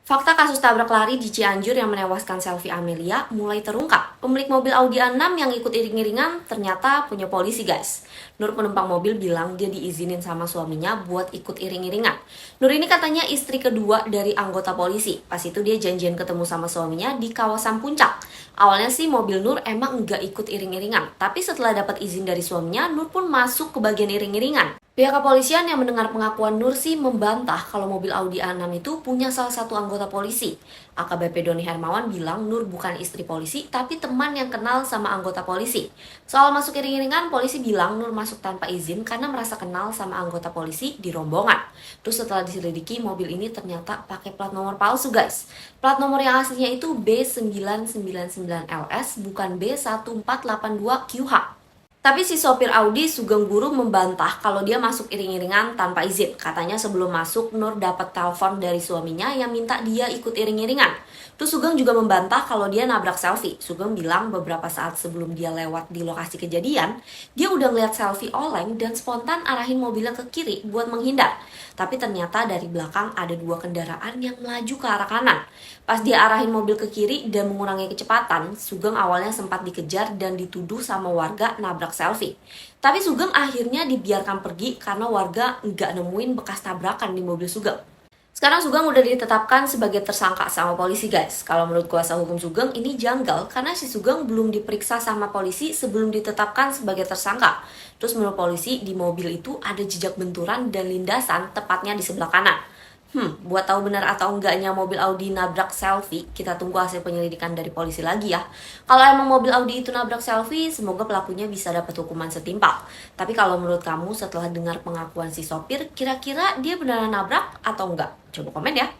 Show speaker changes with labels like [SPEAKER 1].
[SPEAKER 1] Fakta kasus tabrak lari di Cianjur yang menewaskan Selvi Amelia mulai terungkap. Pemilik mobil Audi A6 yang ikut iring-iringan ternyata punya polisi, guys. Nur penumpang mobil bilang dia diizinin sama suaminya buat ikut iring-iringan. Nur ini katanya istri kedua dari anggota polisi. Pas itu dia janjian ketemu sama suaminya di kawasan Puncak. Awalnya sih mobil Nur emang nggak ikut iring-iringan. Tapi setelah dapat izin dari suaminya, Nur pun masuk ke bagian iring-iringan. Pihak kepolisian yang mendengar pengakuan Nur sih membantah kalau mobil Audi A6 itu punya salah satu anggota polisi. AKBP Doni Hermawan bilang Nur bukan istri polisi, tapi teman yang kenal sama anggota polisi. Soal masuk iring-iringan, polisi bilang Nur masuk tanpa izin karena merasa kenal sama anggota polisi di rombongan. Terus setelah diselidiki, mobil ini ternyata pakai plat nomor palsu, guys. Plat nomor yang aslinya itu B999LS, bukan B1482QH. Tapi si sopir Audi Sugeng Guru membantah kalau dia masuk iring-iringan tanpa izin. Katanya sebelum masuk, Nur dapat telepon dari suaminya yang minta dia ikut iring-iringan. Terus Sugeng juga membantah kalau dia nabrak Selvi. Sugeng bilang beberapa saat sebelum dia lewat di lokasi kejadian, dia udah ngeliat Selvi oleng dan spontan arahin mobilnya ke kiri buat menghindar. Tapi ternyata dari belakang ada dua kendaraan yang melaju ke arah kanan. Pas dia arahin mobil ke kiri dan mengurangi kecepatan, Sugeng awalnya sempat dikejar dan dituduh sama warga nabrak Selvi. Tapi Sugeng akhirnya dibiarkan pergi karena warga nggak nemuin bekas tabrakan di mobil Sugeng. Sekarang Sugeng udah ditetapkan sebagai tersangka sama polisi, guys. Kalau menurut kuasa hukum Sugeng, ini janggal karena si Sugeng belum diperiksa sama polisi sebelum ditetapkan sebagai tersangka. Terus menurut polisi, di mobil itu ada jejak benturan dan lindasan tepatnya di sebelah kanan. Buat tahu benar atau enggaknya mobil Audi nabrak Selvi, kita tunggu hasil penyelidikan dari polisi lagi ya. Kalau emang mobil Audi itu nabrak Selvi, semoga pelakunya bisa dapat hukuman setimpal. Tapi kalau menurut kamu setelah dengar pengakuan si sopir, kira-kira dia beneran nabrak atau enggak? Coba komen ya.